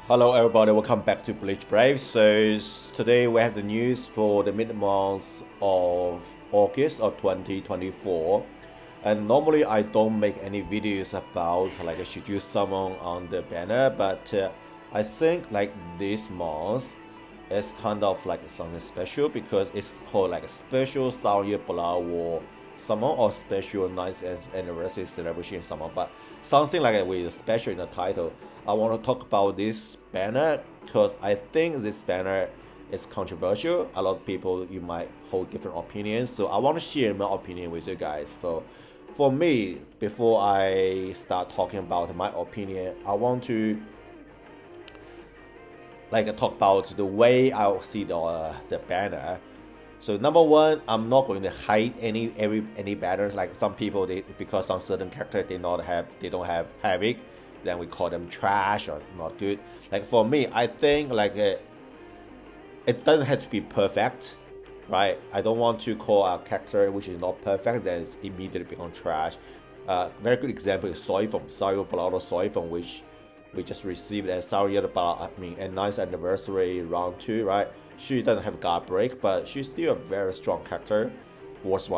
Hello everybody, welcome back to Bleach Brave. So today we have the news for the mid-month of August of 2024. And normally I don't make any videos about like should you summon on the banner, but I think like this month is kind of like something special because it's called like a special Sour Blood War summon or special 9th anniversary celebration summon, but something like with special in the title. I want to talk about this banner because I think this banner is controversial. A lot of people you might hold different opinions, so I want to share my opinion with you guys. So for me, before I start talking about my opinion, I want to like talk about the way I see the banner. So number one, I'm not going to hide any banners. Like some people, because some certain character they don't have havoc, then we call them trash or not good. Like for me, I think like it doesn't have to be perfect, right? I don't want to call a character which is not perfect then it's immediately become trash. Very good example is Soifeng, Blood of Soifeng, which we just received as at 9th anniversary round 2, right? She doesn't have guard break, but she's still a very strong character, worth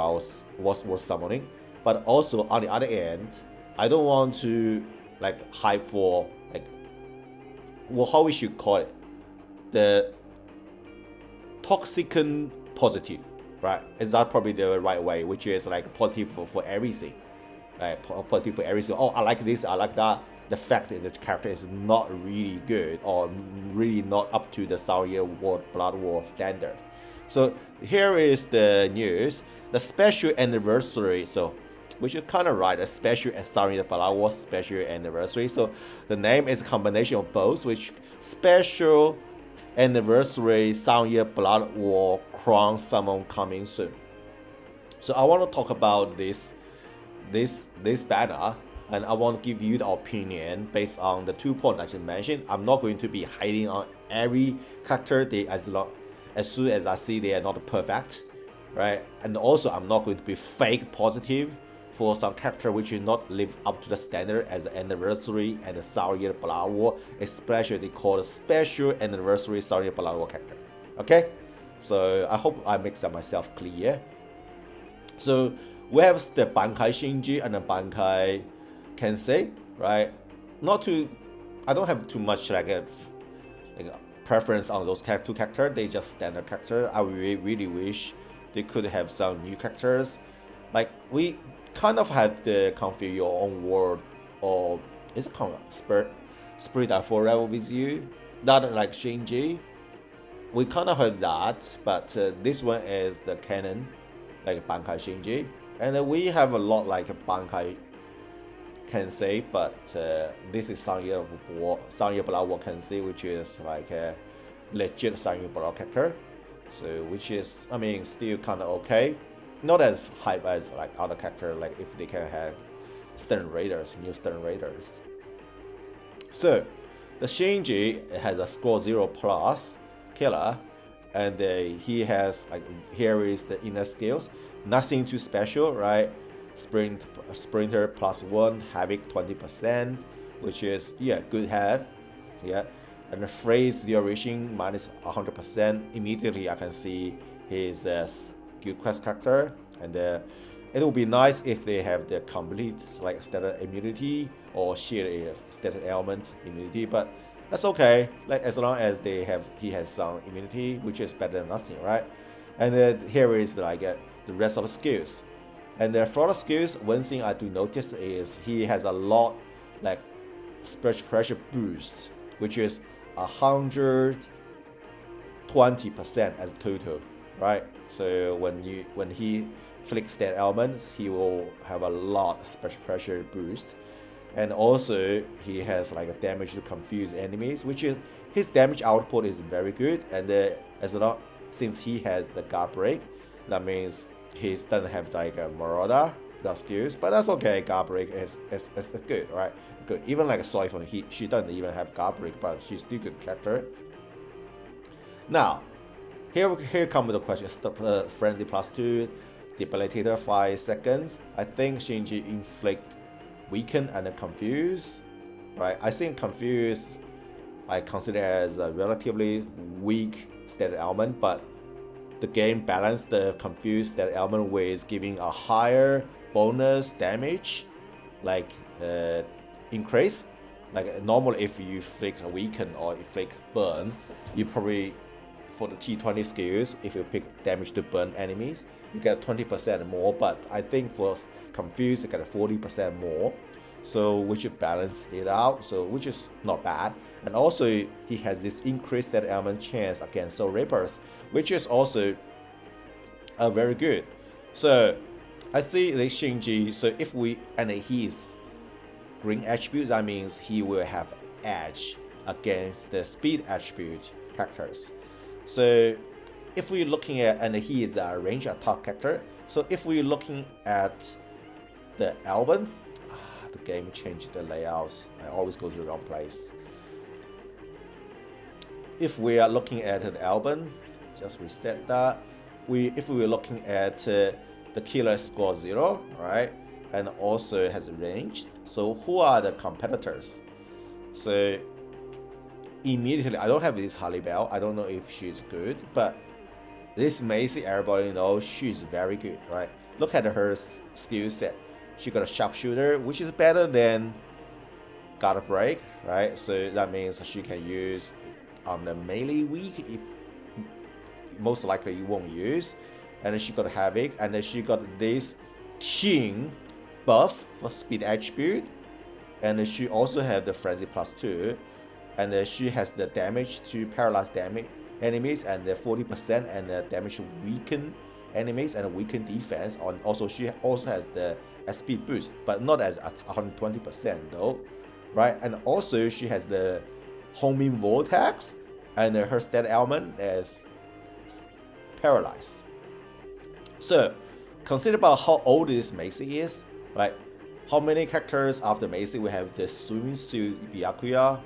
summoning. But also on the other end, I don't want to like hype for like how we should call it, the toxic positive, right? Is that probably the right way? Which is like positive for everything, right? Positive for everything. Oh, I like this, I like that. The fact that the character is not really good or really not up to the Sour Blood War standard. So here is the news. The special anniversary. So we should kind of write a special and Sour Blood War special anniversary. So the name is a combination of both, which special anniversary Sour Blood War crown summon coming soon. So I want to talk about this banner, and I want to give you the opinion based on the 2 points I just mentioned. I'm not going to be hiding on every character as soon as I see they are not perfect, right? And also I'm not going to be fake positive for some character which will not live up to the standard as the anniversary and the Sour Blood War, especially called special anniversary Sour Blood War character. Okay, so I hope I make myself clear. So we have the Bankai Shinji and the Bankai Kensei, right? I don't have too much like a preference on those two characters. They just standard character. I really wish they could have some new characters. Like we kind of have the configure your own world, or is it called Spirit that forever with you? Not like Shinji. We kind of heard that, but this one is the canon, like Bankai Shinji, and then we have a lot like Bankai Kensei, but this is Sour Blood War Kensei, which is like a legit Sour Blood character. So which is, I mean, still kind of okay. Not as hype as like other character, like if they can have new Stern Raiders. So the Shinji has a score 0+ killer, and he has like, here is the inner skills. Nothing too special, right? Sprinter +1, havoc 20%, which is good have, and the phrase duration -100%. Immediately I can see his guild quest character, and it will be nice if they have the complete like status immunity or shared status element immunity, but that's okay. Like as long as he has some immunity, which is better than nothing, right? And then here is like the rest of the skills. And for the skills, one thing I do notice is he has a lot like special pressure boost, which is 120% as total, right? So when he flicks that element, he will have a lot of special pressure boost. And also he has like a damage to confuse enemies, which is his damage output is very good. And since he has the guard break, that means he doesn't have like a Marauder skills, but that's okay. Guard break is good, right? Good. Even like a Soifeng, she doesn't even have guard break, but she's still good character. Now, here comes the question. Frenzy +2, debilitator 5 seconds. I think Shinji inflict weaken and confuse, right? I think confuse I consider as a relatively weak stat element, but the game balanced the confused stat element with giving a higher bonus damage, like increase. Like normally if you flick weaken or you flick burn, you probably, for the T20 skills, if you pick damage to burn enemies, you get 20% more, but I think for confused you get 40% more. So which balance it out, so which is not bad. And also he has this increased that element chance against Soul Reapers, which is also very good. So I see the Shinji, so if we, and his green attribute, that means he will have edge against the speed attribute characters. So if we're looking at, and he is a range attack character, so if we're looking at the album, the game changed the layouts. I always go to the wrong place. If we are looking at the album, just reset that. If we were looking at the killer score 0, right, and also has range. So who are the competitors? So immediately, I don't have this Harley Bell. I don't know if she's good, but this Macy, everybody knows she's very good, right? Look at her skill set. She got a sharpshooter, which is better than guard break, right? So that means she can use on the melee weak, if most likely you won't use. And then she got havoc, and then she got this team buff for speed attribute, and then she also have the frenzy +2, and then she has the damage to paralyze damage enemies, and the 40%, and the damage to weaken enemies and weaken defense. And also she also has the SP boost, but not as 120% though, right? And also she has the homing vortex, and her stat element is paralyzed. So consider about how old this Macy is, right? How many characters after Macy? We have the swimming suit Byakuya,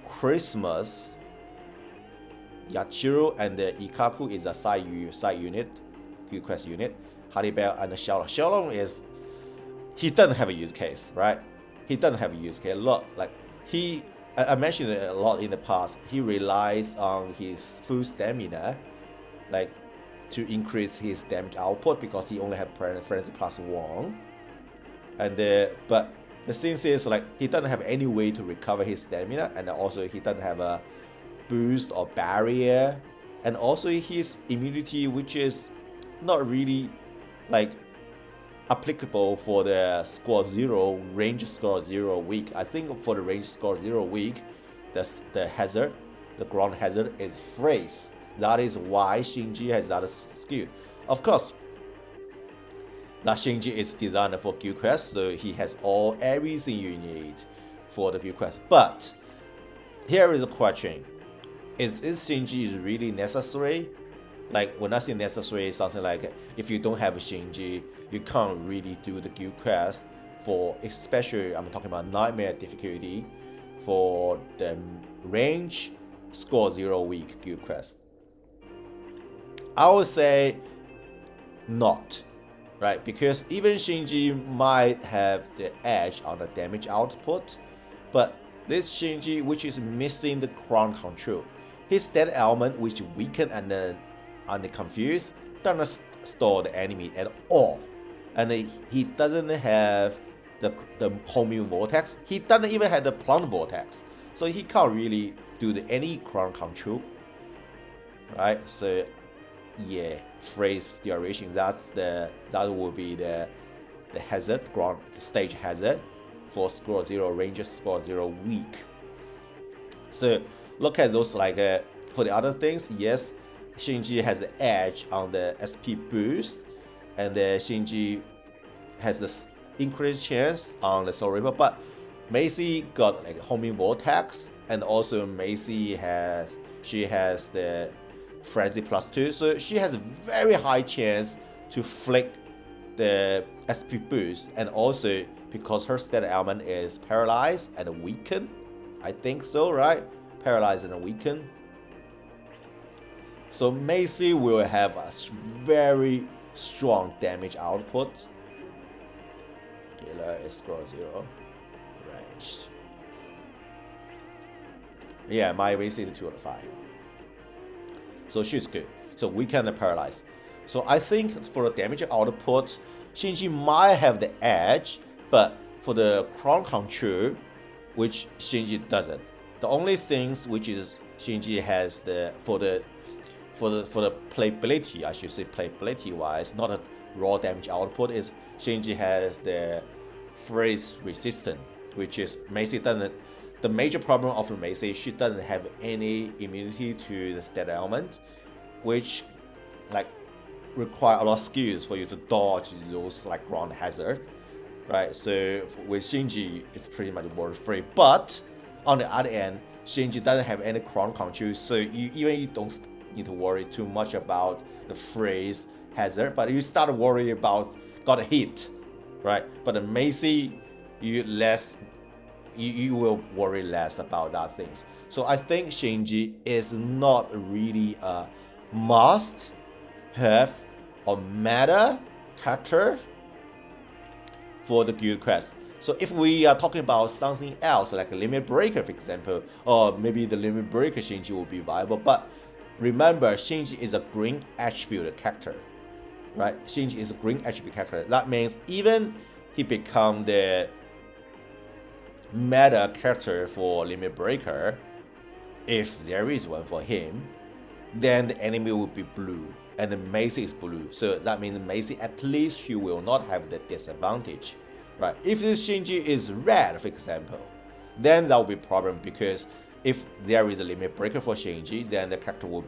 Christmas, Yachiro, and the Ikaku is a side unit, guild quest unit. Haribel and Xiaolong. Xiaolong is, he doesn't have a use case, right? He doesn't have a use case. Look, like I mentioned it a lot in the past. He relies on his full stamina, like to increase his damage output because he only had frenzy +1. And but the thing is, like, he doesn't have any way to recover his stamina, and also he doesn't have a boost or barrier, and also his immunity, which is not really like applicable for the score 0 range score 0 weak. I think for the range score 0 weak, the hazard, the ground hazard is freeze. That is why Shinji has that skill. Of course, that Shinji is designed for guild quest, so he has everything you need for the guild quest. But here is a question: Is Shinji really necessary? Like, when I say necessary, something like if you don't have Shinji, you can't really do the guild quest for, especially I'm talking about nightmare difficulty, for the range score 0 weak guild quest. I would say not, right? Because even Shinji might have the edge on the damage output, but this Shinji, which is missing the ground control, his stat element, which weaken and the confused, doesn't store the enemy at all, and he doesn't have the homing vortex. He doesn't even have the plant vortex, so he can't really do any ground control, right? So yeah, phrase duration, that will be the hazard, ground stage hazard for score 0 range, score 0 weak. So look at those, like for the other things, yes, Shinji has the edge on the SP boost, and Shinji has the increased chance on the Soul Reaper, but Macy got like homing vortex, and also Macy has the frenzy +2, so she has a very high chance to flick the SP boost, and also because her stat element is paralyzed and weaken, I think so, right? Paralyzed and weaken. So Macy will have a very strong damage output. Killer is score 0 range. Yeah, my Macy is 2 out of 5. So she's good. So weaken and paralyze. So I think for the damage output, Shinji might have the edge, but for the crown control, which Shinji doesn't. The only things which is Shinji has for the playability, I should say playability wise, not a raw damage output, is Shinji has the freeze resistance, which is Macy doesn't. The major problem of Macy, she doesn't have any immunity to the stat element, which like require a lot of skills for you to dodge those like ground hazard, right? So with Shinji, it's pretty much worry free. But on the other end, Shinji doesn't have any crown control, so you don't need to worry too much about the freeze hazard. But you start worrying about got a hit, right? But the Macy, you will worry less about that things. So I think Shinji is not really a must have or matter character for the guild quest. So if we are talking about something else like a limit breaker, for example, or maybe the limit breaker Shinji will be viable. But remember, Shinji is a green attribute character, right? Shinji is a green attribute character. That means even he become the meta character for limit breaker, if there is one for him, then the enemy will be blue and the Macy is blue. So that means Macy, at least she will not have the disadvantage, right? If this Shinji is red, for example, then that will be a problem, because if there is a limit breaker for Shinji, then the character will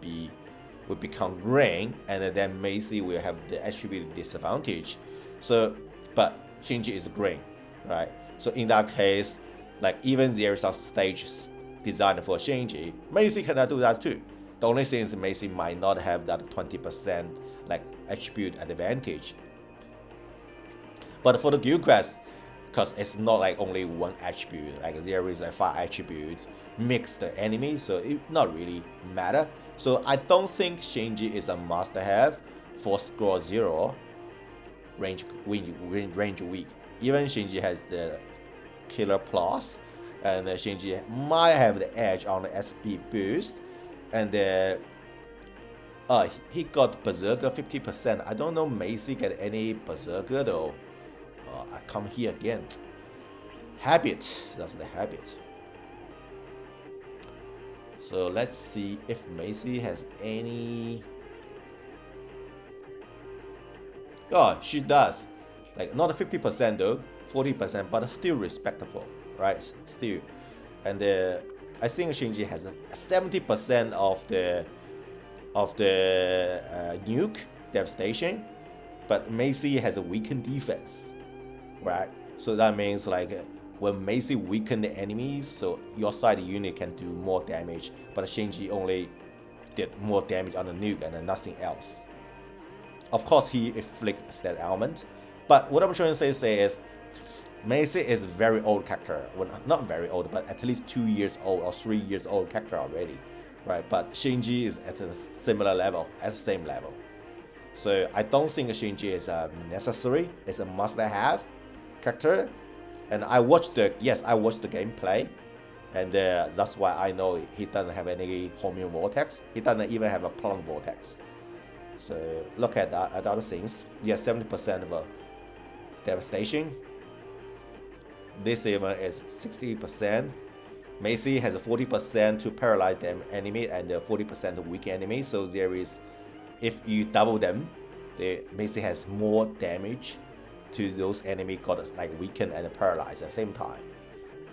become green, and then Macy will have the attribute disadvantage. So, but Shinji is green, right? So in that case, like even there is a stage designed for Shinji, Macy cannot do that too. The only thing is Macy might not have that 20% like attribute advantage. But for the guild quest, because it's not like only one attribute, like there is like 5 attributes mixed the enemy, so it not really matter. So I don't think Shinji is a must-have for score 0 range weak. Even Shinji has the killer plus, and Shinji might have the edge on the SP boost, and he got Berserker 50%. I don't know Macy get any Berserker though. I come here again. Habit, that's the habit. So let's see if Macy has any. Oh, she does. Like not 50% though, 40%, but still respectable, right? Still. And I think Shinji has 70% of the nuke devastation, but Macy has a weakened defense, right? So that means like when Macy weaken the enemies, so your side unit can do more damage, but Shinji only did more damage on the nuke and then nothing else. Of course, he inflicts that element, but what I'm trying to say is Macy is a very old character. Well, not very old, but at least 2 years old or 3 years old character already, right? But Shinji is at a similar level, at the same level. So I don't think Shinji is necessary. It's a must-have character. And I watched the gameplay, and that's why I know he doesn't have any homing vortex. He doesn't even have a plum vortex. So look at that, at other things. Yeah, 70% of devastation. This even is 60%. Macy has a 40% to paralyze them enemy and 40% to weak enemy. So there is, if you double them, the Macy has more damage to those enemy got like weakened and paralyzed at the same time.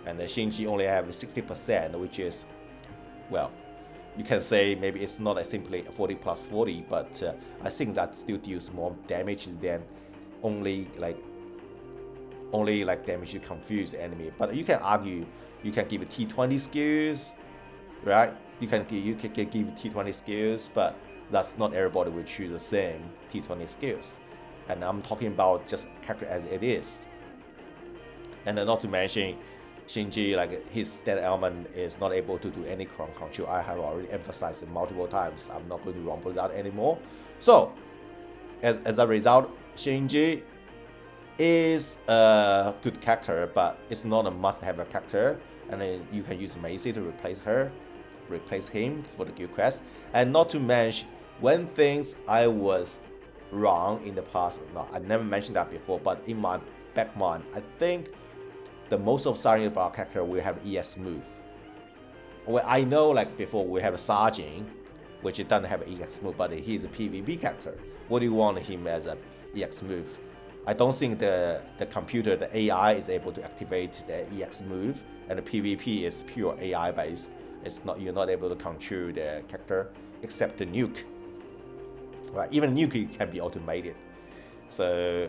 And the Shinji only have 60%, which is, well, you can say maybe it's not as simply 40 plus 40, but I think that still deals more damage than only like damage to confuse the enemy. But you can argue you can give T20 skills, right? You can give T20 skills, but that's not everybody will choose the same T20 skills. And I'm talking about just character as it is. And not to mention Shinji, like his stat element is not able to do any crown control. I have already emphasized it multiple times. I'm not going to rumble that anymore. So as a result, Shinji is a good character, but it's not a must-have character. And then you can use Macy to replace her. replace him for the guild quest. And not to mention, when things I was wrong in the past, no, I never mentioned that before, but in my back mind, I think the most of Sergeant Bar character will have EX move. Well, I know like before we have a Sergeant, which doesn't have an EX move, but he's a PvP character. What do you want him as a EX move? I don't think the computer, the AI is able to activate the EX move, and the PvP is pure AI based. It's not, you're not able to control the character except the nuke. Right, even nuke can be automated. So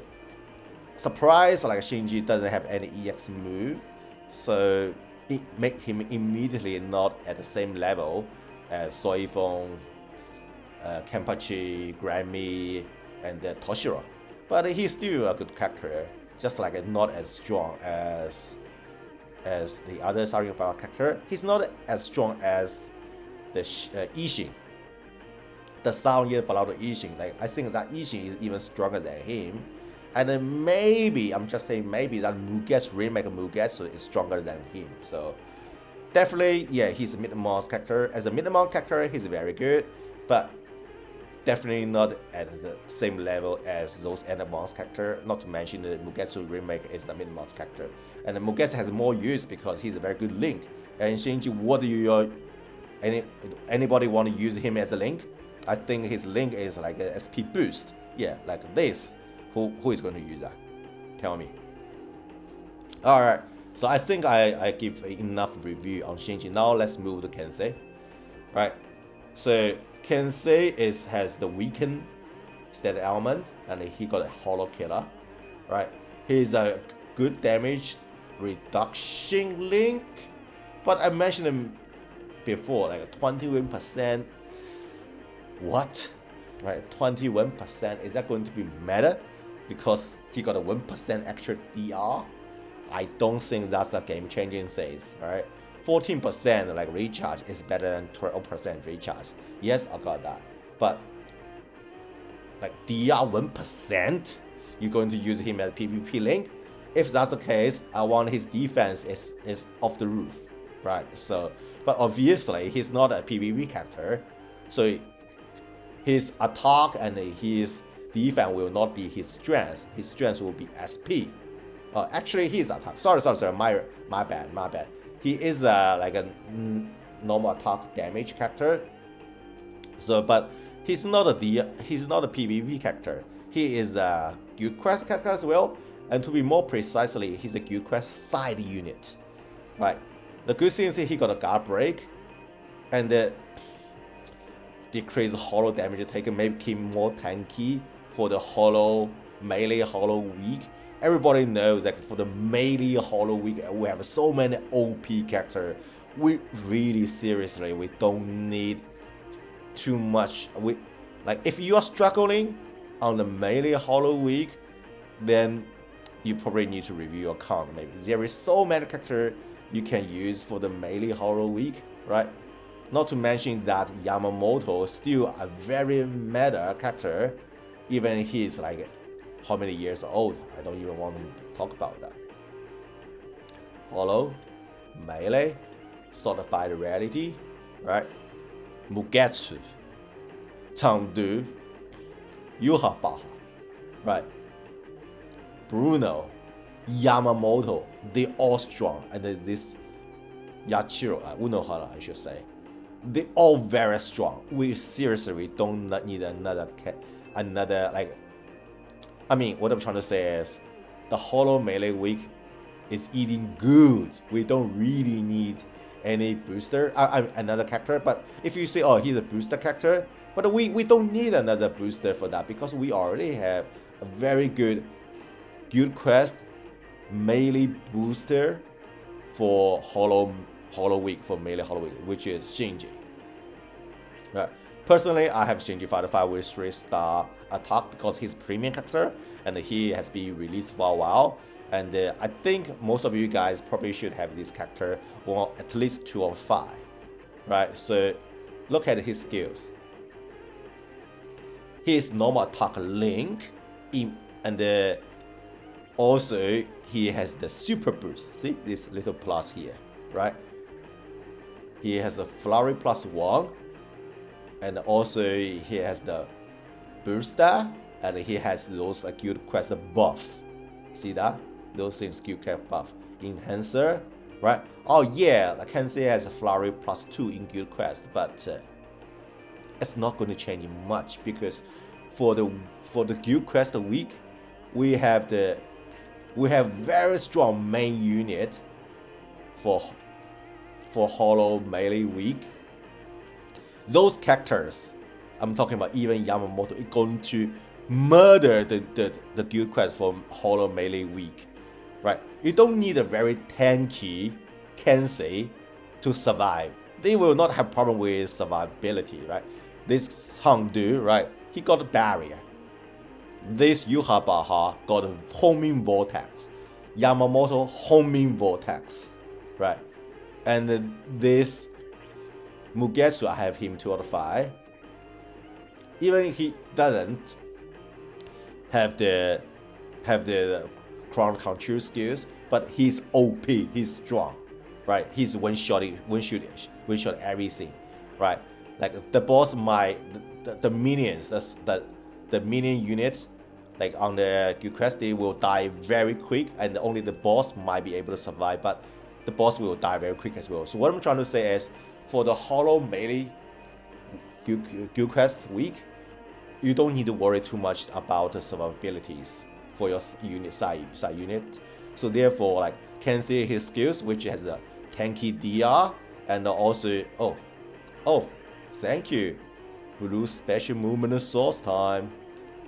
surprise, like Shinji doesn't have any EX move, so it make him immediately not at the same level as Soifeng, Kenpachi, Grammy, and Toshiro. But he's still a good character, just like not as strong as the other Sergeant Power character. He's not as strong as the Ishin. The Sergeant Power Ishin. Like I think that Ishin is even stronger than him. And then maybe, I'm just saying maybe that Mugetsu, remake Mugetsu is stronger than him. So definitely, yeah, he's a mid-month character. As a mid-month character, he's very good, but definitely not at the same level as those end-month character. Not to mention the Mugetsu remake is the mid-month character. And the Mugetsu has more use because he's a very good link. And Shinji, what do you, anybody want to use him as a link? I think his link is like a SP boost. Yeah, like this. Who is going to use that? Tell me. Alright, so I think I give enough review on Shinji. Now let's move to Kensei. Right, so Kensei has the weakened stat element, and he got a hollow killer. Right, he's a good damage reduction link, but I mentioned him before, like a 21%. What? Right, 21%. Is that going to be meta? Because he got a 1% extra DR? I don't think that's a game-changing thing, right? 14% like recharge is better than 12% recharge. Yes, I got that. But like DR 1%, you're going to use him as PvP link? If that's the case, I want his defense is off the roof, right? So, but obviously he's not a PvP character, so his attack and his defense will not be his strength. His strength will be SP. Actually, his attack. Sorry. My bad. He is like a normal attack damage character. So, but he's not a PvP character. He is a guild quest character as well. And to be more precisely, he's a guild quest side unit. Right. The good thing is he got a guard break, and decrease hollow damage taken, make him more tanky for the hollow melee hollow week. Everybody knows that for the melee hollow week, we have so many OP characters. We really seriously, we don't need too much. We like if you are struggling on the melee hollow week, then you probably need to review your count. Maybe there is so many characters you can use for the melee hollow week, right? Not to mention that Yamamoto is still a very meta character, even he's like how many years old. I don't even want to talk about that. Hollow, melee, sorted by the reality, right? Mugetsu, Chengdu, Yuhabaha, right? Bruno, Yamamoto, they all strong, and this Yachiro, Unohara, I should say. They all very strong. We seriously don't need another like. I mean, what I'm trying to say is, the hollow melee week is eating good. We don't really need any booster, another character. But if you say, oh, he's a booster character, but we don't need another booster for that because we already have a very good guild quest melee booster for hollow week, for melee hollow week, which is Shinji. Right. Personally, I have Shinji Fighter 5 with 3-star attack because he's premium character and he has been released for a while. And I think most of you guys probably should have this character or at least 2 or 5. Right. So look at his skills. His normal attack link, and also he has the super boost. See this little plus here, right? he has a flurry +1, and also he has the booster, and he has those guild quest buff. See that? Those things guild quest buff. Enhancer, right? Oh yeah, like Kensei has a flurry +2 in guild quest, but it's not going to change much because for the guild quest week, we have very strong main unit for Hollow Melee week. Those characters, I'm talking about even Yamamoto, is going to murder the guild quest for Hollow Melee week, right? You don't need a very tanky Kensei to survive. They will not have problem with survivability, right? This Hangdu, right? He got a barrier. This Yuhabaha got a homing vortex. Yamamoto homing vortex, right? And this Mugetsu, I have him 2 out of 5. Even if he doesn't have the Chrono Control skills, but he's OP, he's strong, right? He's one shot everything, right? Like the boss might the minions, the minion unit, like on the guild quest, they will die very quick, and only the boss might be able to survive, but the boss will die very quick as well. So what I'm trying to say is, for the Hollow Melee guild quest week, you don't need to worry too much about the survivabilities for your unit side unit. So therefore, like Kensei, his skills, which has a tanky DR, and also oh, thank you, Blue special movement source time.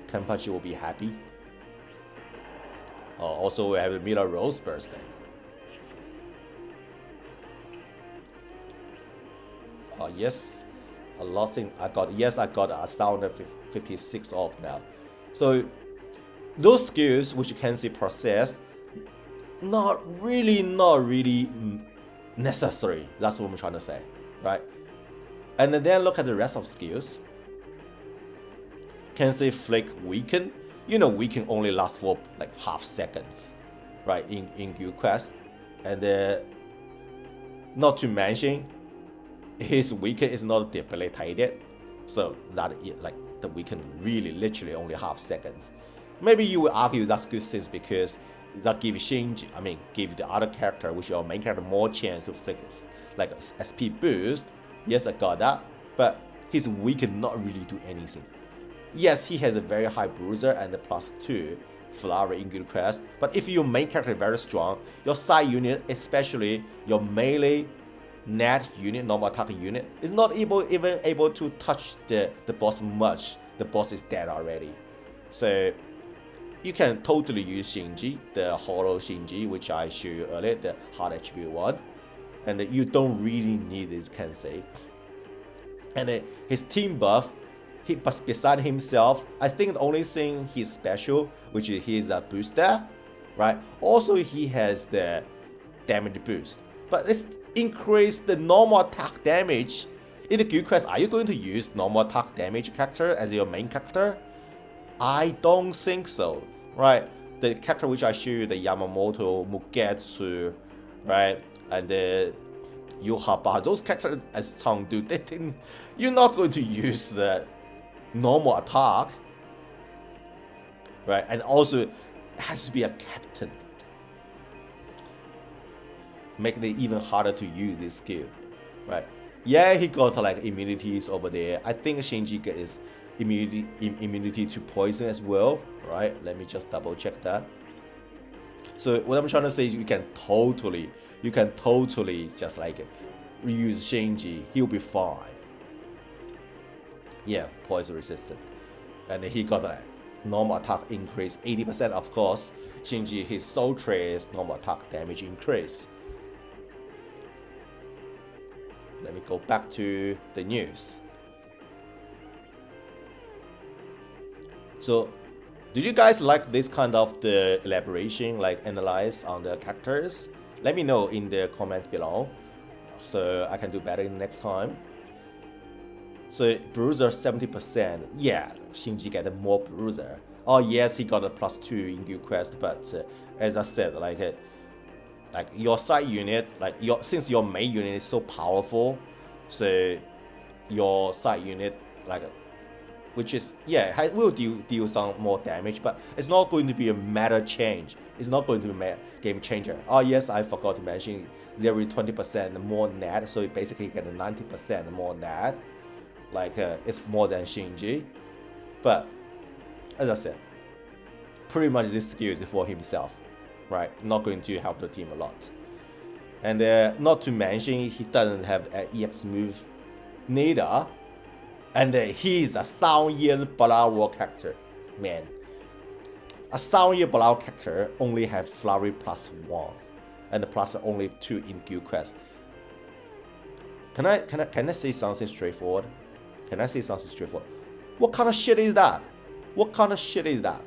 Kenpachi will be happy. Also, we have the Mila Rose birthday. Yes, a lot of things I got. Yes, I got 1,056 off now. So those skills which you can see processed, not really necessary. That's what I'm trying to say, right? And then look at the rest of skills. Kensei Flick Weaken. You know, Weaken only lasts for like half seconds, right? In guild quest, and not to mention, his Weaken is not debilitated, so that like the Weaken really literally only half seconds. Maybe you will argue that's good sense because that gives Shinji, give the other character, which is your main character, more chance to fix like SP boost. Yes, I got that, but his Weaken not really do anything. Yes, he has a very high bruiser and the +2 flurry in guild quest, but if your main character is very strong, your side unit, especially your melee net unit, normal attack unit, is not even able to touch the boss much. The boss is dead already. So you can totally use Shinji, the Hollow Shinji, which I showed you earlier, the hard attribute one, and you don't really need this Kensei. And his team buff, beside himself, I think the only thing he's special, which is he's a booster, right? Also, he has the damage boost, but it's increased the normal attack damage. In the guild quest, are you going to use normal attack damage character as your main character? I don't think so, right? The character which I showed you, the Yamamoto, Mugetsu, right, and the Yuhaba, those characters as Changdu, you're not going to use the normal attack, right? And also, it has to be a captain. Make it even harder to use this skill, right? Yeah, he got like immunities over there. I think Shinji gets immunity to poison as well, right? Let me just double check that. So what I'm trying to say is you can totally just like reuse Shinji. He'll be fine. Yeah, poison resistant, and he got a normal attack increase 80%. Of course, Shinji, his soul trace normal attack damage increase. Let me go back to the news. So, did you guys like this kind of the elaboration, like analyze on the characters? Let me know in the comments below, so I can do better next time. So bruiser 70%. Yeah, Shinji get a more bruiser. Oh yes, he got a +2 in guild quest, but as I said, like like your side unit, like since your main unit is so powerful, so your side unit, like, which is, yeah, will deal some more damage, but it's not going to be a meta change. It's not going to be a game changer. Oh yes, I forgot to mention, there is 20% more net, so you basically get a 90% more net. Like it's more than Shinji, but as I said, pretty much this skill is for himself, right? Not going to help the team a lot. And not to mention, he doesn't have an EX move neither. And he's a Sound Year Blower character. Man, a Sound Year Blower character only have Flurry +1 and plus only 2 in Guild Quest. Can I say something straightforward? Can I say something straightforward? What kind of shit is that? What kind of shit is that?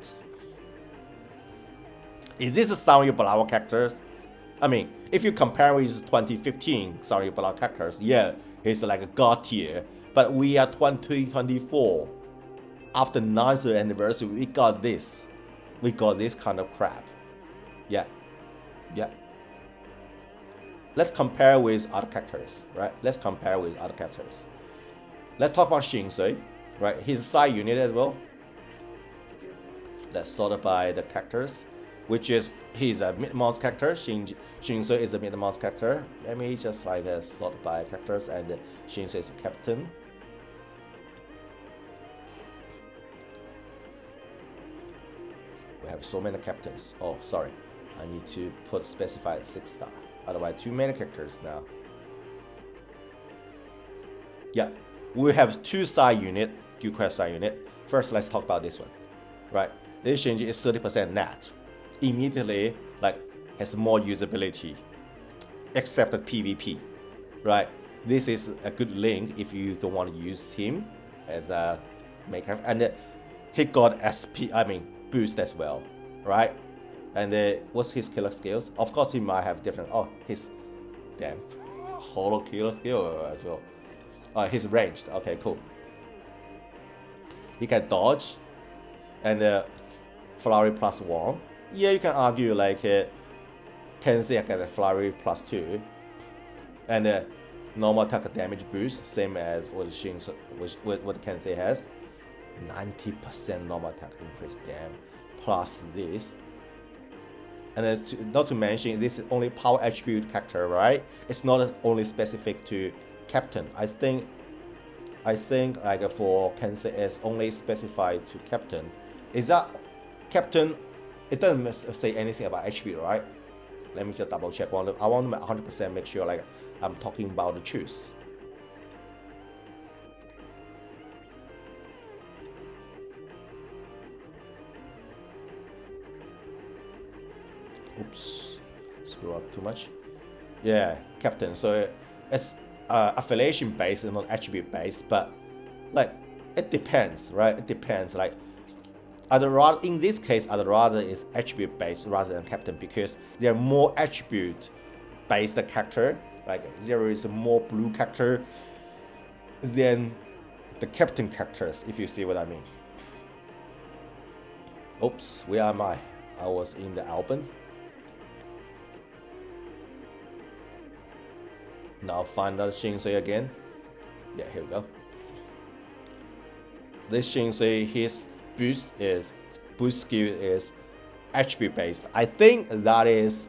Is this a Sound Year Blower characters? I mean, if you compare with 2015 Sound Year Blower characters, yeah, he's like a god tier. But we are 2024. After 9th anniversary, we got this. We got this kind of crap. Yeah. Yeah. Let's compare with other characters, right? Let's compare with other characters. Let's talk about Shinsei, right? His side unit as well. Let's sort by the characters, which is, he's a mid-mouse character. Shinsei is a mid-mouse character. Let me just like sort by characters, and Shinsei is a captain. We have so many captains. Oh, sorry. I need to specify 6-star. Otherwise, too many characters now. Yeah, we have 2 side unit, Guild Quest side unit. First, let's talk about this one, right? This Shinji is 30% net. Immediately, like, has more usability, except the PvP, right? This is a good link if you don't want to use him as a maker. And he got SP, boost as well, right? And what's his killer skills? Of course, he might have different. Oh, his hollow killer skill as well. He's ranged. Okay, cool. He can dodge, and flurry +1. Yeah, you can argue like Kensei get a flurry +2, and normal attack damage boost, same as what what Kensei has. 90% normal attack increase, damn, plus this. And not to mention, this is only power attribute character, right? It's not only specific to captain. I think like for Kensei, it's only specified to captain. Is that captain? It doesn't say anything about attribute, right? Let me just double check. I want to 100% make sure like I'm talking about the truth. Oops, screw up too much. Yeah, captain. So it's affiliation based and not attribute based, but like it depends, right? It depends. Like in this case, I'd rather is attribute based rather than captain, because there are more attribute based character. Like there is more blue character than the captain characters, if you see what I mean. Oops, where am I? I was in the Alban. Now find out Shinsei again. Yeah, here we go. This Shinsei, his boost skill is attribute based. I think that is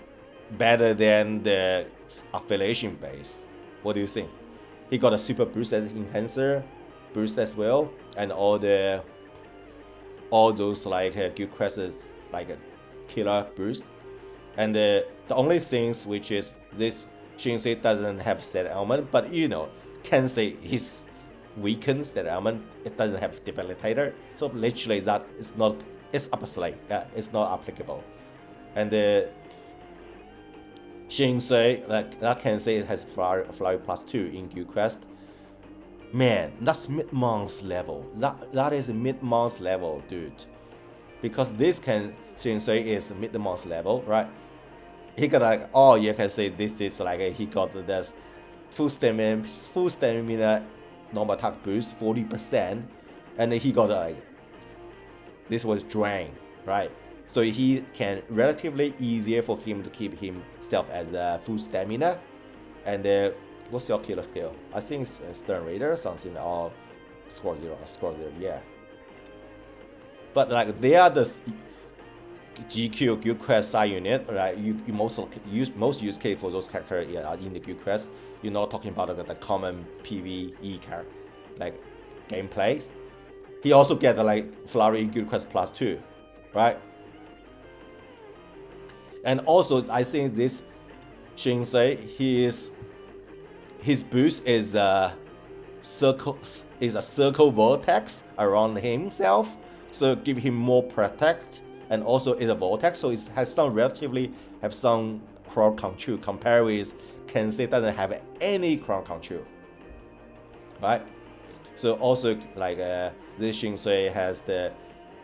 better than the affiliation based. What do you think? He got a super boost as enhancer boost as well, and all those like Guild Quests like a killer boost. And the only things which is this Shinsei doesn't have stat element, but you know, Kensei his weakened stat element, it doesn't have debilitator, so literally that is not, it's upper slate, it's not applicable. And Shinsei, like that Kensei, it has flurry +2 in Guild Quest. Man, that's mid-month level. That is mid-month level, dude. Because this Shinsei is mid-month level, right? He got like, oh, you can say this is like he got this full stamina normal attack boost 40%, and he got like this was drain, right? so he can relatively easier for him to keep himself as a full stamina. And what's your killer skill? I think it's Stern Raider, something, or score zero, yeah. But like they are the GQ Guild Quest side unit, right? You most use case for those characters are in the Guild Quest. You're not talking about the common PvE character, like gameplay. He also get the like Flurry Guild Quest plus 2, right? And also I think this Shinsei, his boost is a circle vortex around himself, so give him more protect, and also is a vortex, so it has some relatively have some crowd control compared with Kensei doesn't have any crowd control, right? So also like this Shinsei has the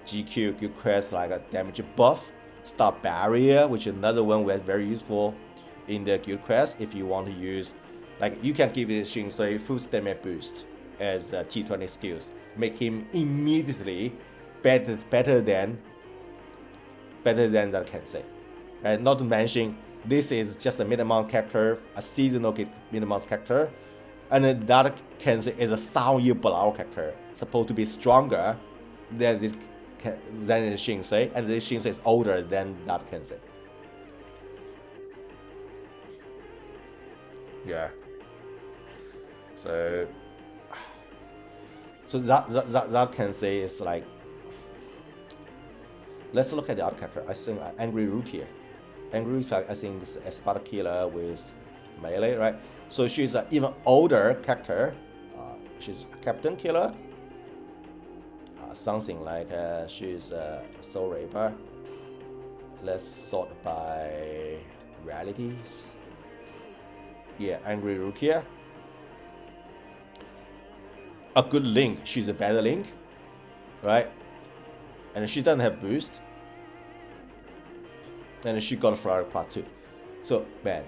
GQ Guild Quest like a damage buff, Star Barrier, which is another one that's very useful in the Guild Quest if you want to use, like you can give this Shinsei full stamina boost as T20 skills, make him immediately better than that Kensei. And not to mention, this is just a minimum character, a seasonal minimum character, and that Kensei is a Sound Block character, supposed to be stronger than this Shinsei, and this Shinsei is older than that Kensei. Yeah. So that Kensei is like. Let's look at the other character. I think Angry Root here. Angry Root, I think, is a Sparta killer with melee, right? So she's an even older character. She's a captain killer. Something like she's a soul raper. Let's sort by realities. Yeah, Angry Root here. A good Link. She's a better Link, right? And she doesn't have boost. And she got a Flurry part 2. So, man.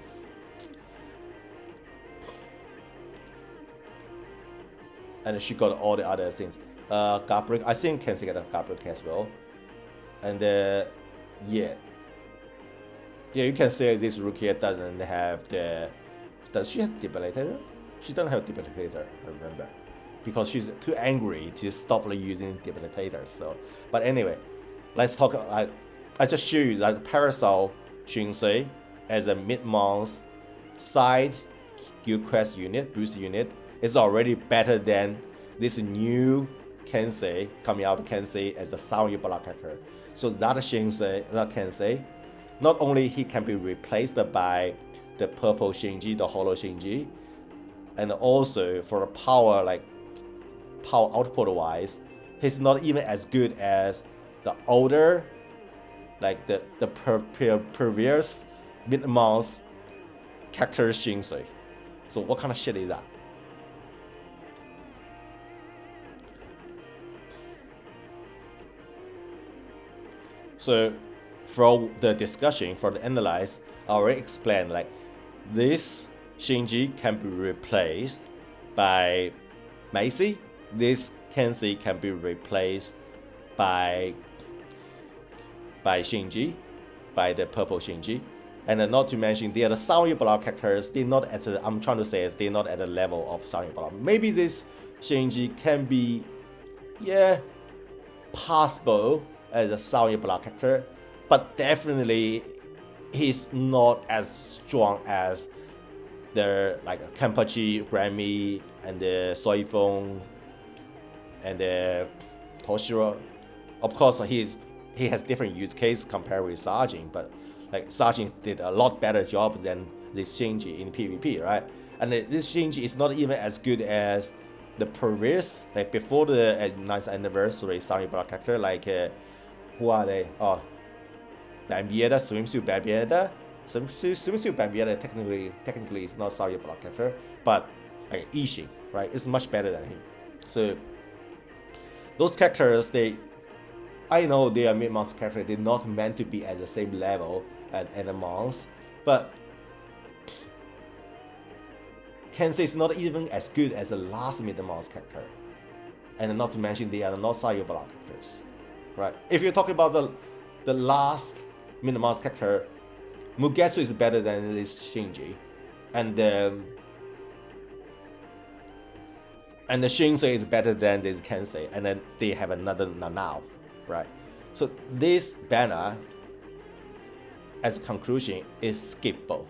And she got all the other things. Guard Break. I think Kensei get a Guard Break as well. And yeah. Yeah, you can say this rookie doesn't have the. Does she have Debilitator? She doesn't have Debilitator, I remember. Because she's too angry to stop using Debilitator. So, but anyway, let's talk. I just show you that Parasol Shinsei as a mid-month side Guild Quest unit, boost unit, is already better than this new Kensei coming out Kensei as a Sound Block character. So that Shinsei, that Kensei, not only he can be replaced by the purple Shinji, the Hollow Shinji, and also for the power output wise, he's not even as good as the older, like the previous mid-month character Shinsei. So what kind of shit is that? So for the discussion, for the analyze, I already explained like this Shinji can be replaced by Macy. This Kensei can be replaced by Shinji, by the purple Shinji. And not to mention, they are the Sound Block characters. They're not at the, I'm trying to say is they're not at the level of Sound Block. Maybe this Shinji can be, yeah, possible as a Sound Block character, but definitely he's not as strong as the like Kenpachi, Grammy, and the Soifeng, and the Toshiro. Of course, he has different use case compared with Sajin, but like Sajin did a lot better job than this Shinji in PvP, right? And this Shinji is not even as good as the previous, like before the 9th anniversary Sound Block character, like who are they? Oh, Bambietta, Swimsuit Bambietta. Swimsuit Bambietta technically is not Sound Block character, but like Ishin, right? It's much better than him. So those characters, I know they are mid-month characters. They're not meant to be at the same level at the month, but Kensei is not even as good as the last mid-month character, and not to mention they are not Sound Block characters, right? If you're talking about the the last minimized character, Mugetsu is better than this Shinji, and the Shinsei is better than this Kensei, and then they have another Nanao, right? So this banner, as a conclusion, is skippable.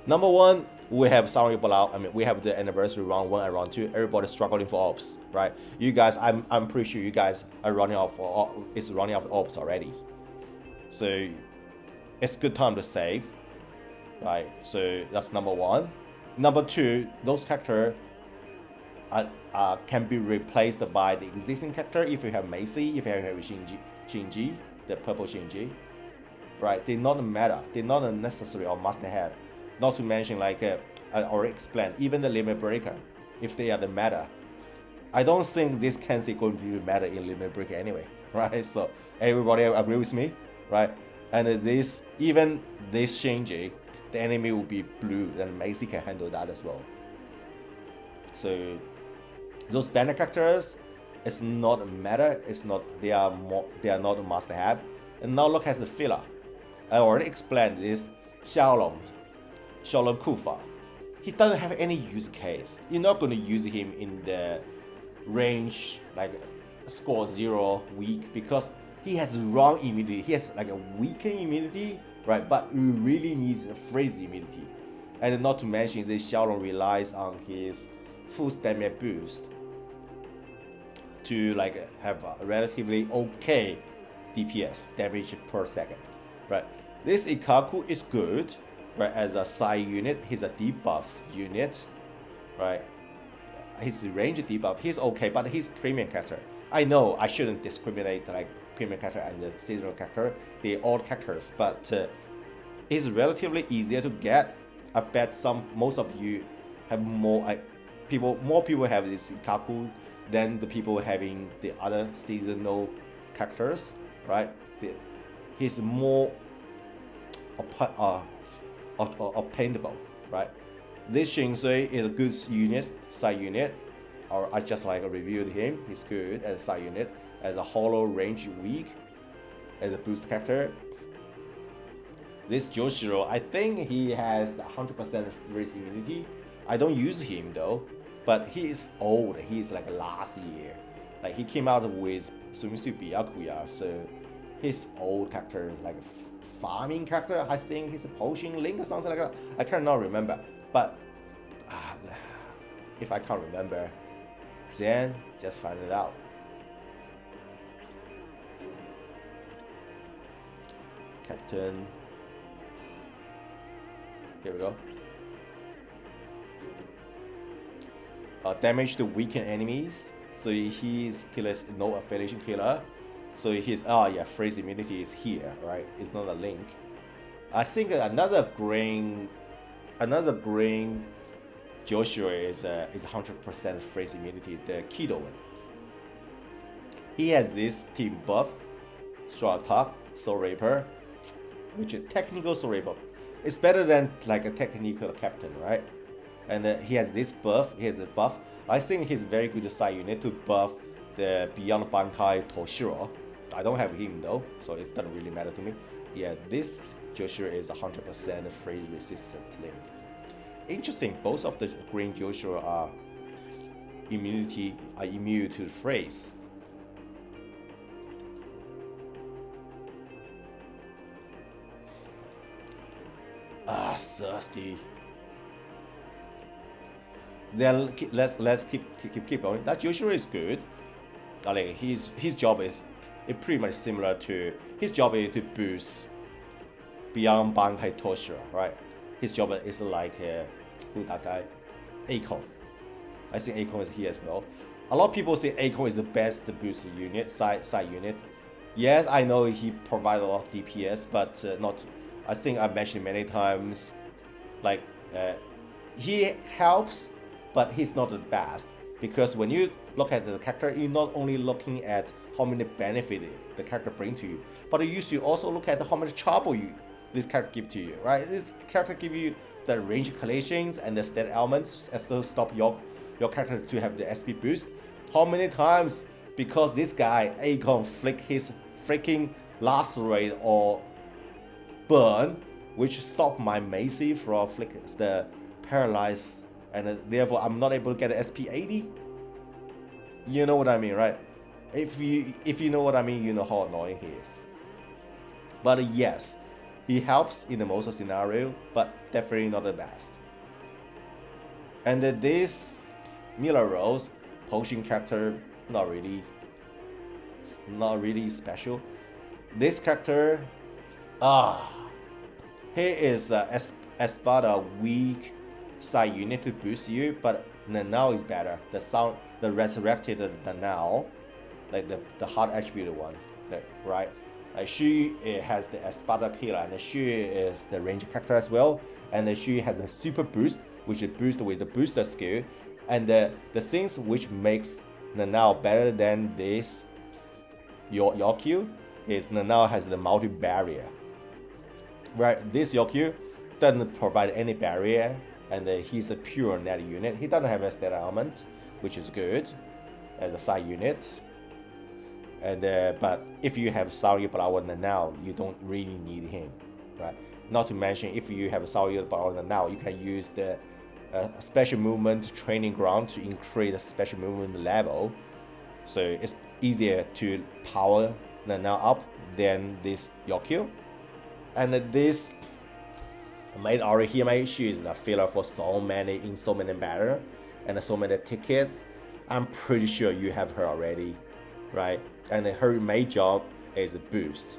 Number one, we have Samurai Blau. I mean, we have the anniversary round 1 and round 2. Everybody's struggling for ops, right? You guys, I'm pretty sure you guys are running out of ops already. So it's good time to save, right? So that's number one. Number two, those characters can be replaced by the existing character if you have Macy, if you have Shinji, the purple Shinji, right? They not matter. They're not necessary or must have. Not to mention, like I already explained, even the limit breaker, if they are the meta, I don't think this Kensei going to be meta in limit breaker anyway, right? So everybody agree with me, right? And even this Shinji, the enemy will be blue, and Macy can handle that as well. So those banner characters, it's not a meta. It's not. They are not a must-have. And now look at the filler. I already explained this Xiaolong Kufa. He doesn't have any use case. You're not going to use him in the range like score 0 weak because he has wrong immunity. He has like a weakened immunity, right? But you really need a freeze immunity. And not to mention this Xiaolong relies on his full stamina boost to like have a relatively okay DPS, damage per second, right? This Ikaku is good, right? As a side unit, he's a debuff unit, right? His range debuff, he's okay, but he's premium character. I know I shouldn't discriminate like premium character and the seasonal character, they're all characters, but it's relatively easier to get. I bet most of you have more people have this Ikaku than the people having the other seasonal characters, right? He's more obtainable, right? This Shinsei is a good unit, side unit, or I just like reviewed him. He's good as a side unit, as a hollow range weak, as a boost character. This Joshiro, I think he has 100% freeze immunity. I don't use him though, but he is old. He's like last year. Like he came out with Sumitsu Byakuya, so his old character, like farming character. I think he's a potion link or something like that. I cannot remember. But if I can't remember, then just find it out. Captain. Here we go. Damage to weakened enemies. So his killer is no affiliation killer. So his freeze immunity is here, right? It's not a link. I think another green Joshua is 100% freeze immunity, the Kido one. He has this team buff, strong attack, soul raper, which is technical soul raper. It's better than like a technical captain, right? And he has this buff. He has a buff. I think he's very good side unit to buff the Beyond Bankai Toshiro. I don't have him though, so it doesn't really matter to me. Yeah, this Joshua is 100% freeze resistant link. Interesting. Both of the green Joshua are immune to the freeze. Thirsty. Then let's keep going. That Joshua is good. I mean, his job is pretty much similar to his job is to boost Beyond Bankai Toshiro, right? His job is like who that guy, Akon. I think Akon is here as well. A lot of people say Akon is the best boost unit, side unit. Yes, I know he provides a lot of DPS, but not. I think I've mentioned many times, like he helps, but he's not the best, because when you look at the character, you're not only looking at how many benefits the character brings to you, but you should also look at how much trouble this character gives to you, right? This character gives you the range collisions and the stat elements as to stop your character to have the SP boost. How many times, because this guy Akon flick his freaking lacerate or burn, which stop my Macy from the paralyze, and therefore I'm not able to get an SP80. You know what I mean, right? If you know what I mean, you know how annoying he is. But yes, he helps in the most scenario, but definitely not the best. And this Miller Rose potion character not really special. This character, he is Espada weak side unit to boost you, but now is better. The resurrected now, like the hard attribute one, right? Like she has the Espada killer, and she is the range character as well, and she has a super boost, which is boosted with the booster skill, and the things which makes Nanao better than this Yokyu is Nanao has the multi barrier. Right, this Yokyu doesn't provide any barrier, and he's a pure net unit. He doesn't have a stat element, which is good as a side unit. And but if you have Saori Blower now, you don't really need him, right? Not to mention, if you have Saori Blower now, you can use the special movement training ground to increase the special movement level, so it's easier to power now up than this Yokyu. And this Maid Orihime, she is the filler for so many battle and so many tickets. I'm pretty sure you have her already, right? And her main job is a boost,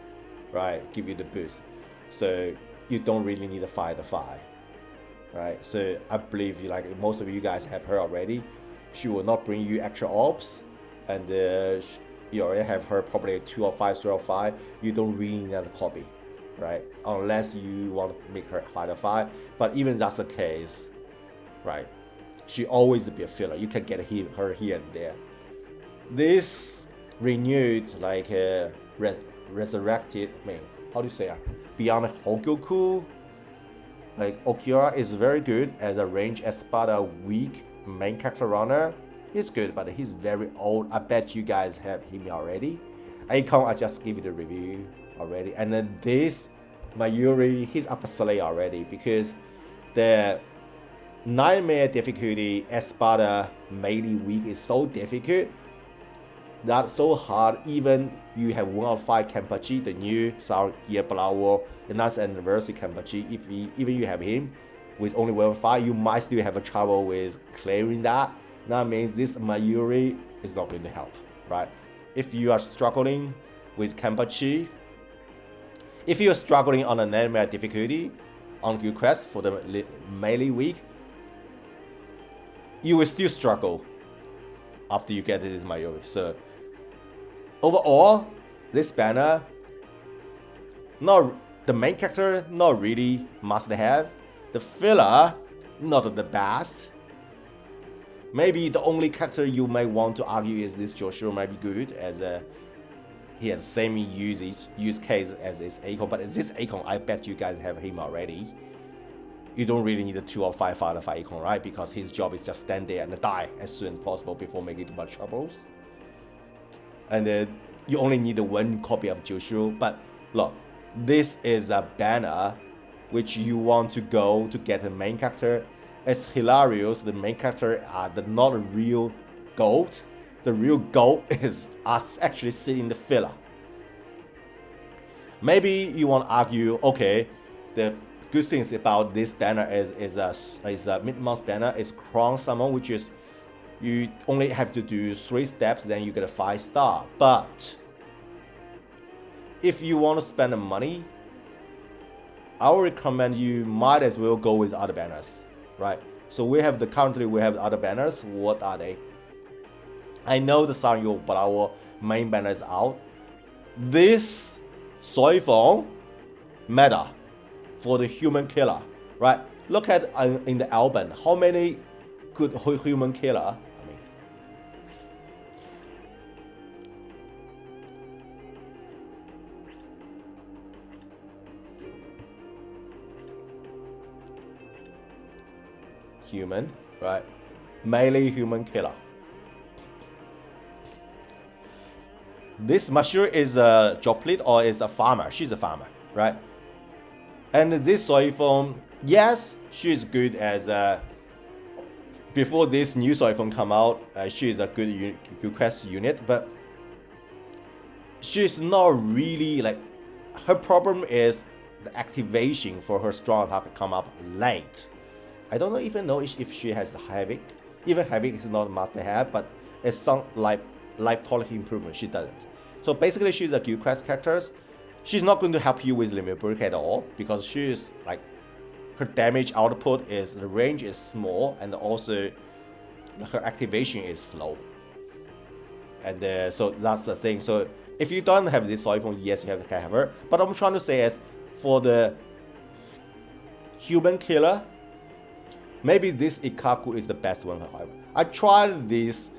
right? Give you the boost, so you don't really need to fight the fight, right? So I believe like most of you guys have her already. She will not bring you extra orbs, and you already have her probably 205, 305. You don't really need a copy, right? Unless you want to make her fight a fight. But even that's the case, right? She always be a filler. You can get her here and there. This renewed like resurrected, how do you say beyond Hogoku, like Okura is very good as a range Espada weak main character runner. He's good, but he's very old. I bet you guys have him already. Icon, I just give you the review already. And then this Mayuri, he's upper slay already, because the nightmare difficulty Espada melee weak is so difficult, that's so hard. Even you have 105 Kenpachi, the new Sour Year Blower, the nice anniversary Kenpachi, even you have him with only 105, you might still have a trouble with clearing that. That means this Mayuri is not going to help, right? If you are struggling with Kenpachi, if you are struggling on a nightmare difficulty on Guild Quest for the melee week, you will still struggle after you get this Mayuri. So overall, this banner, not the main character, not really must have. The filler, not the best. Maybe the only character you may want to argue is this Joshua might be good, as he has same use case as this Akon, but this Akon, I bet you guys have him already. You don't really need a 2 or 5 fighter for Akon, right? Because his job is just stand there and die as soon as possible before making too much troubles. And you only need one copy of Joshua. But look, this is a banner which you want to go to get the main character. It's hilarious. The main character are not a real gold. The real gold is us actually sitting in the filler. Maybe you want to argue, okay, the good things about this banner is a mid-month banner is Crown Summon, which is you only have to do 3 steps, then you get a 5-star. But if you want to spend the money, I would recommend you might as well go with other banners, right? So currently we have other banners. What are they? I know the Sanyo, but our main banner is out. This Soifeng meta for the human killer, right? Look at in the album, how many good human killer. Human, right? Melee human killer. This Mashiro is a droplet or is a farmer. She's a farmer, right? And this Soifeng, yes, she's good as a. Before this new Soifeng come out, she is a good quest unit, but she's not really like. Her problem is the activation for her strong attack come up late. I don't even know if she has Havoc. Even Havoc is not a must have, but it's some life quality improvement. She doesn't. So basically, she's a guild quest character. She's not going to help you with limit break at all because she's like her damage output is the range is small and also her activation is slow. And so that's the thing. So if you don't have this Soifeng, yes, you have her. But I'm trying to say is for the human killer, maybe this Ikaku is the best one. I tried this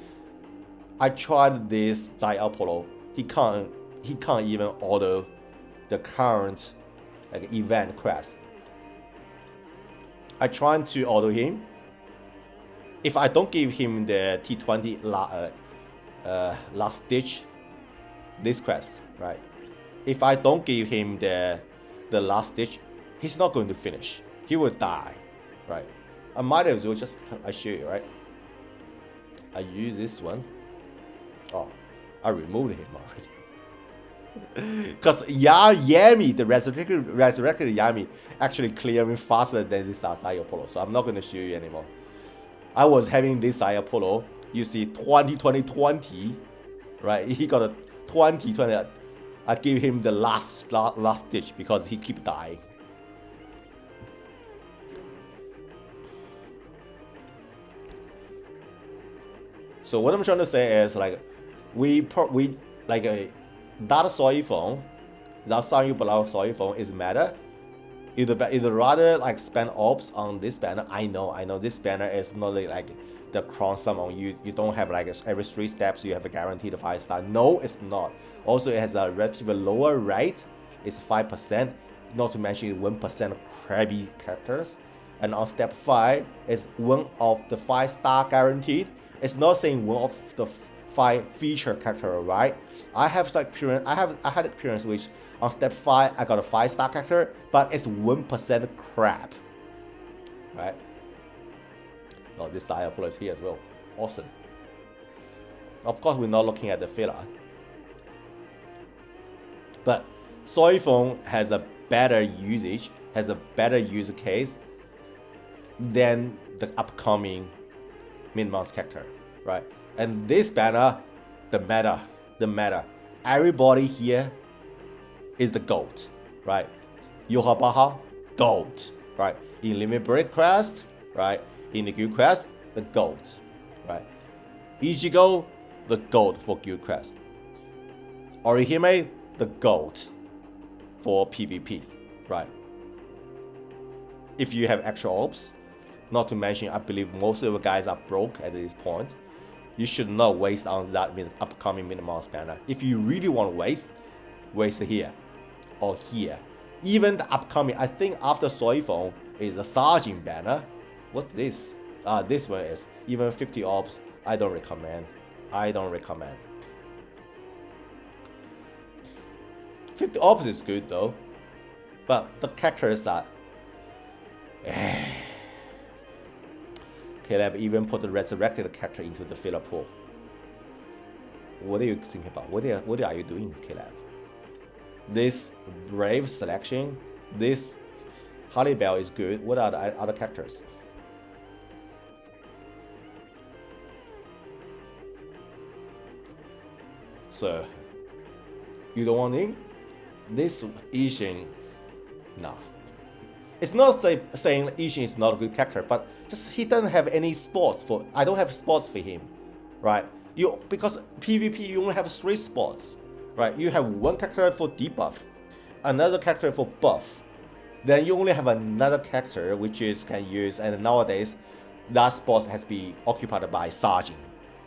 Zai Apollo. He can't even order the current like event quest. I tried to order him. If I don't give him the T20 last ditch this quest, right? If I don't give him the last ditch, he's not going to finish. He will die, right? I might as well just I show you, right? I use this one. Oh, I removed him already. Because Yami, the resurrected Yami, actually clearing faster than this Sai Apollo. So I'm not going to show you anymore. I was having this Sai Apollo. You see 20, right? He got a 20. I gave him the last ditch because he keep dying. So what I'm trying to say is like we like that Soifeng, that TYBW Soifeng is matter. You'd rather like spend orbs on this banner. I know this banner is not like the crown summon. You don't have like every 3 steps you have a guaranteed 5-star. No, it's not. Also, it has a relatively lower rate. It's 5%. Not to mention 1% crabby characters. And on step 5, it's one of the 5-star guaranteed. It's not saying one of the 5 feature character, right? I have some experience. I had experience which on step 5 I got a 5-star character, but it's 1% crap, right? Oh, this Diablo is here as well. Awesome. Of course, we're not looking at the filler, but Soifeng has a better usage, has a better use case than the upcoming mid-month character, right? And this banner, the meta, everybody here is the GOAT, right? Yohabaha, GOAT, right? In Limit Break Quest, right? In the Guild Quest, the GOAT, right? Ichigo, the GOAT for Guild Quest. Orihime, the GOAT for PvP, right? If you have extra orbs, not to mention, I believe most of the guys are broke at this point. You should not waste on that upcoming minimum banner. If you really want to waste here or here. Even the upcoming, I think after Soifeng is a Sergeant banner. What's this? This one is even 50 orbs. I don't recommend. 50 orbs is good though, but the characters are. Caleb even put the resurrected character into the filler pool. What do you think about? What are you doing, Caleb? This Brave selection, this Harley Bell is good. What are the other characters? So, you don't want him? This Ishin, no. It's not saying Ishin is not a good character, but just he doesn't have any spots for. I don't have spots for him, right? Because PvP you only have 3 spots, right? You have one character for debuff, another character for buff, then you only have another character which is can use. And nowadays, that spot has been occupied by Sergeant,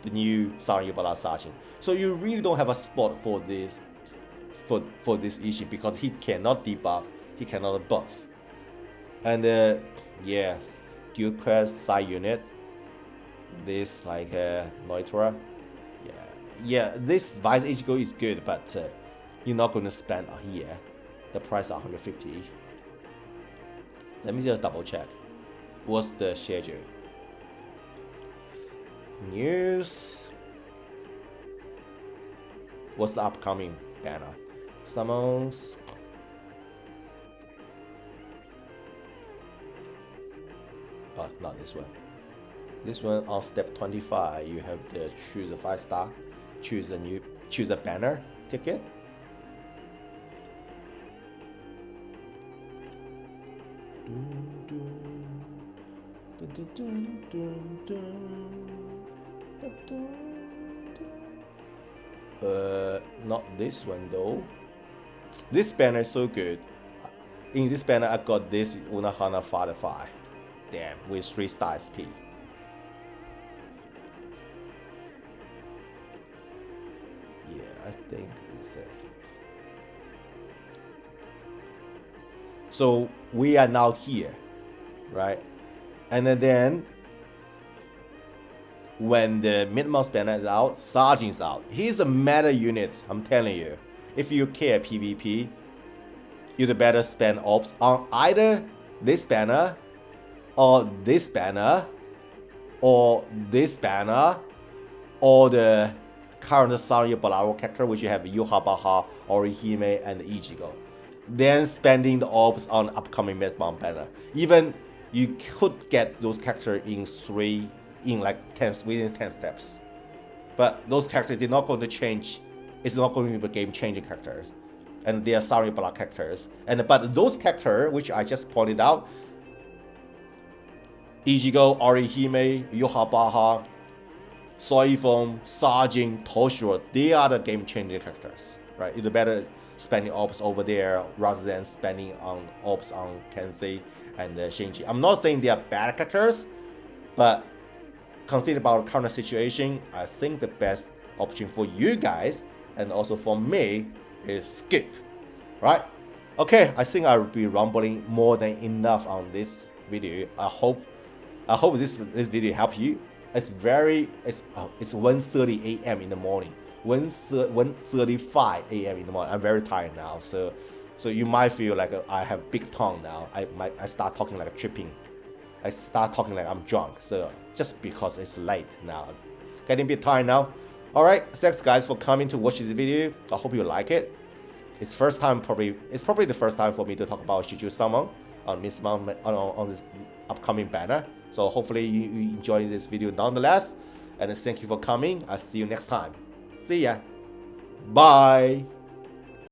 the new TYBW Sergeant. So you really don't have a spot for this, for this issue because he cannot debuff, he cannot buff. And yeah, Guild Quest side unit, this like Neutra, yeah, yeah, this Vice Ichigo is good, but you're not going to spend here. The price 150. Let me just double check. What's the schedule? News. What's the upcoming banner? Summons. Oh, not this one. This one on step 25, you have to choose a 5-star, choose a banner ticket. Not this one though. This banner is so good. In this banner, I got this Unohana Fatherfy. Damn, with 3-star SP. Yeah, I think it's it. So we are now here, right? And then when the mid-month banner is out, Sergeant's out. He's a meta unit, I'm telling you. If you care PvP, you'd better spend ops on either this banner, or this banner, or this banner, or the current Sari-Bolaro character, which you have Yuhabaha, Orihime, and Ichigo. Then spending the orbs on upcoming mid-month banner. Even you could get those characters in like within 10 steps. But those characters are not going to change. It's not going to be game-changing characters. And they are Sari-Bolaro characters. But those characters, which I just pointed out, Ichigo, Orihime, Yuhabaha, Soifon, Sergeant, Toshiro, they are the game-changing characters, right? You better spending ops over there rather than spending on ops on Kensei and Shinji. I'm not saying they are bad characters, but consider about current situation, I think the best option for you guys and also for me is skip, right? Okay, I think I'll be rambling more than enough on this video. I hope this video helped you. It's 1:30 a.m. in the morning. 1:35 a.m. in the morning. I'm very tired now, so you might feel like I have big tongue now. I start talking like a tripping. I start talking like I'm drunk. So just because it's late now, getting a bit tired now. All right, thanks guys for coming to watch this video. I hope you like it. It's probably the first time for me to talk about Shiju Summon on this upcoming banner. So hopefully you enjoy this video nonetheless. And thank you for coming. I'll see you next time. See ya. Bye.